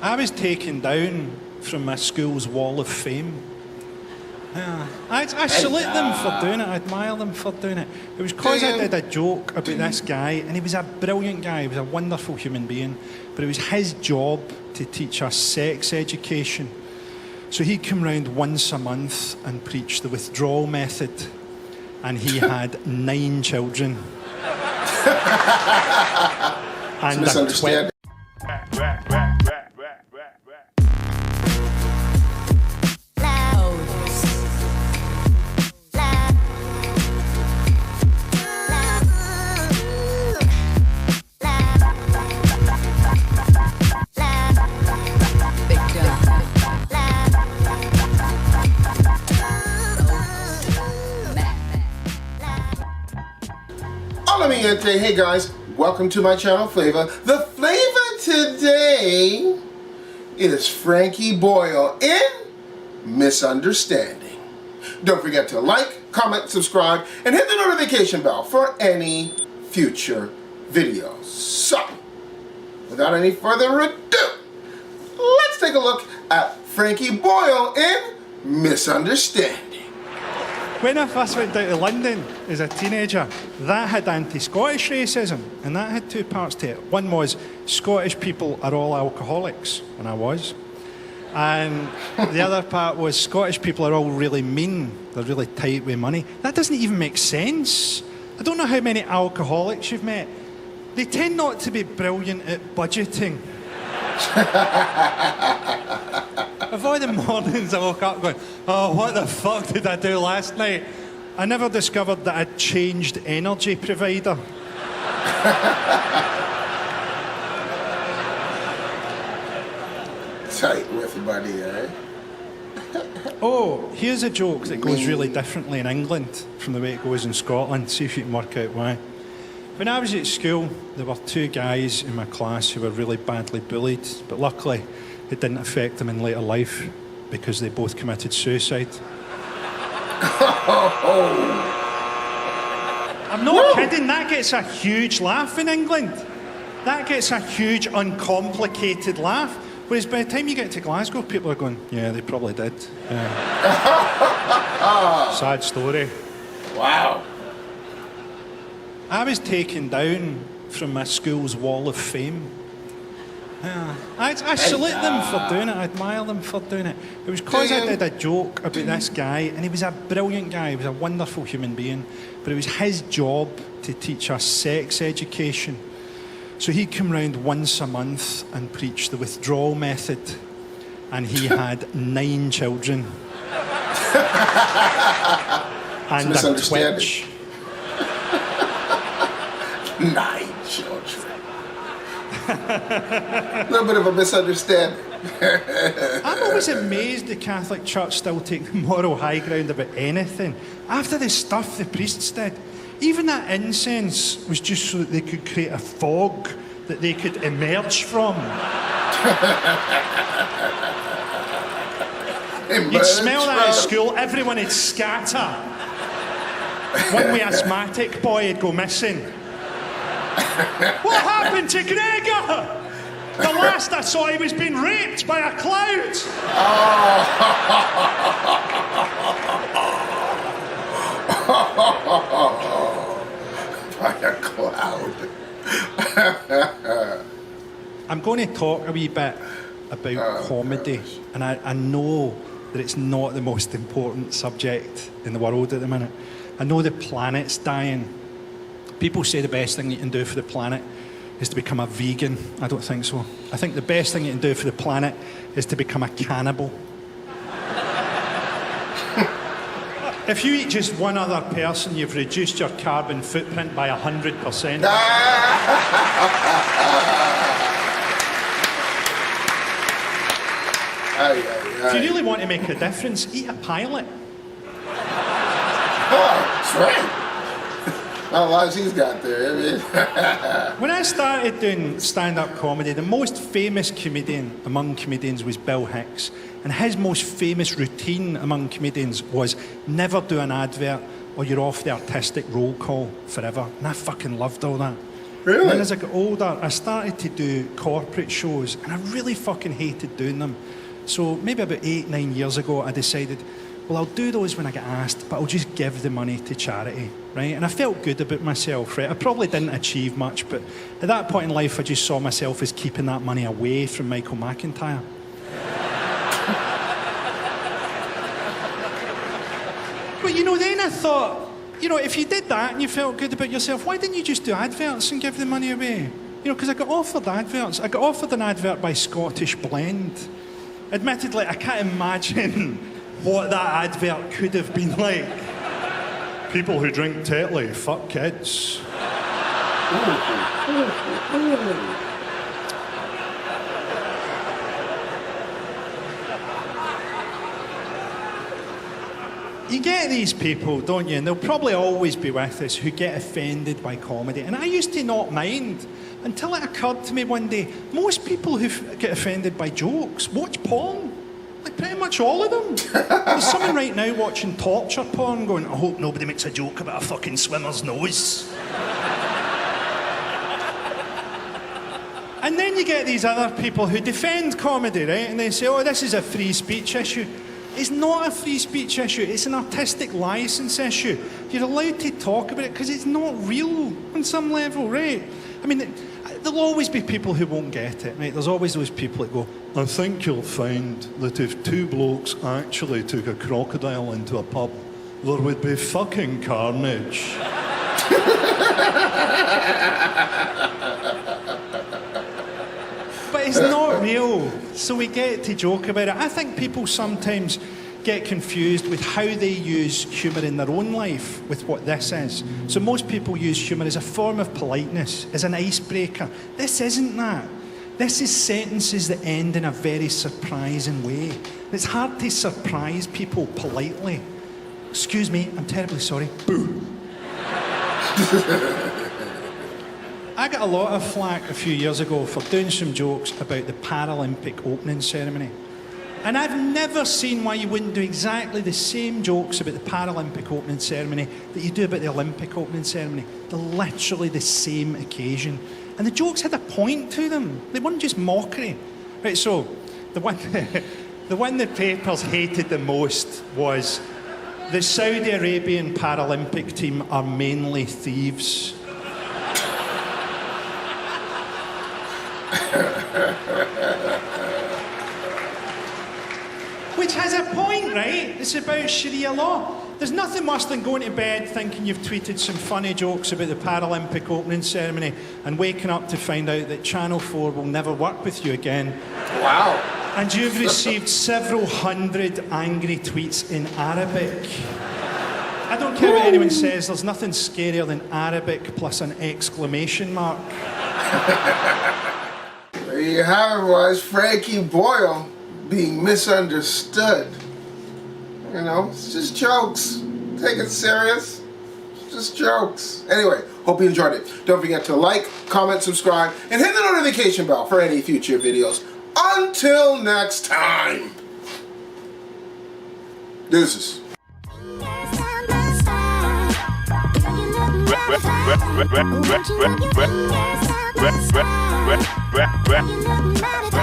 I was taken down from my school's wall of fame. I salute them for doing it. I admire them for doing it. It was because I did a joke about this guy, and he was a brilliant guy. He was a wonderful human being, but it was his job to teach us sex education. So he'd come round once a month and preach the withdrawal method, and he had 9 children. And misunderstanding. Hey guys, welcome to my channel, Phlava. The flavor today is Frankie Boyle in Misunderstanding. Don't forget to like, comment, subscribe, and hit the notification bell for any future videos. So, without any further ado, let's take a look at Frankie Boyle in Misunderstanding. When I first went down to London as a teenager, that had anti-Scottish racism, and that had 2 parts to it. One was, Scottish people are all alcoholics, and I was. And the other part was, Scottish people are all really mean, they're really tight with money. That doesn't even make sense. I don't know how many alcoholics you've met. They tend not to be brilliant at budgeting. Of all the mornings I woke up going, oh, what the fuck did I do last night? I never discovered that I'd changed energy provider. Tight with buddy, eh? Oh, here's a joke that goes really differently in England from the way it goes in Scotland. See if you can work out why. When I was at school, there were 2 guys in my class who were really badly bullied, but luckily it didn't affect them in later life because they both committed suicide. I'm not kidding, that gets a huge laugh in England. That gets a huge, uncomplicated laugh. Whereas by the time you get to Glasgow, people are going, yeah, they probably did. Yeah. Sad story. Wow. I was taken down from my school's wall of fame. I salute them for doing it. I admire them for doing it. It was because I did a joke about this guy, and he was a brilliant guy. He was a wonderful human being, but it was his job to teach us sex education. So he'd come round once a month and preach the withdrawal method, and he had 9 children. And a Twitch. 9 children. A little bit of a misunderstanding. I'm always amazed the Catholic Church still take the moral high ground about anything. After the stuff the priests did, even that incense was just so that they could create a fog that they could emerge from. You'd smell that at school, everyone would scatter. One wee asthmatic boy would go missing. What happened to Gregor? The last I saw, he was being raped by a cloud. By a cloud. I'm going to talk a wee bit about comedy, and I know that it's not the most important subject in the world at the minute. I know the planet's dying. People say the best thing you can do for the planet is to become a vegan. I don't think so. I think the best thing you can do for the planet is to become a cannibal. If you eat just one other person, you've reduced your carbon footprint by 100%. If you really want to make a difference, eat a pilot. That's right. How lives he's got there. When I started doing stand-up comedy, the most famous comedian among comedians was Bill Hicks. And his most famous routine among comedians was never do an advert or you're off the artistic roll call forever. And I fucking loved all that. Really? And then as I got older, I started to do corporate shows, and I really fucking hated doing them. So maybe about 8-9 years ago, I decided, well, I'll do those when I get asked, but I'll just give the money to charity, right? And I felt good about myself, right? I probably didn't achieve much, but at that point in life, I just saw myself as keeping that money away from Michael McIntyre. But, you know, then I thought, you know, if you did that and you felt good about yourself, why didn't you just do adverts and give the money away? You know, because I got offered adverts. I got offered an advert by Scottish Blend. Admittedly, I can't imagine what that advert could have been like. People who drink Tetley, fuck kids. You get these people, don't you? And they'll probably always be with us, who get offended by comedy. And I used to not mind until it occurred to me one day, most people who get offended by jokes watch porn. Like pretty much all of them. There's someone right now watching torture porn going, I hope nobody makes a joke about a fucking swimmer's nose. And then you get these other people who defend comedy, right? And they say, oh, this is a free speech issue. It's not a free speech issue, it's an artistic license issue. You're allowed to talk about it because it's not real on some level, right? I mean, there'll always be people who won't get it, right? There's always those people that go, I think you'll find that if two blokes actually took a crocodile into a pub, there would be fucking carnage. But it's not real, so we get to joke about it. I think people sometimes get confused with how they use humour in their own life with what this is. So most people use humour as a form of politeness, as an icebreaker. This isn't that. This is sentences that end in a very surprising way. It's hard to surprise people politely. Excuse me, I'm terribly sorry. Boo. I got a lot of flack a few years ago for doing some jokes about the Paralympic opening ceremony. And I've never seen why you wouldn't do exactly the same jokes about the Paralympic opening ceremony that you do about the Olympic opening ceremony. They're literally the same occasion. And the jokes had a point to them. They weren't just mockery. Right, so the one the papers hated the most was the Saudi Arabian Paralympic team are mainly thieves. Which has a point, right? It's about Sharia law. There's nothing worse than going to bed thinking you've tweeted some funny jokes about the Paralympic opening ceremony and waking up to find out that Channel 4 will never work with you again. Wow. And you've received several hundred angry tweets in Arabic. I don't care what anyone says, there's nothing scarier than Arabic plus an exclamation mark. There you have it, was Frankie Boyle being misunderstood. You know, it's just jokes. Take it serious. It's just jokes. Anyway, hope you enjoyed it. Don't forget to like, comment, subscribe, and hit the notification bell for any future videos. Until next time. Deuces. Rap.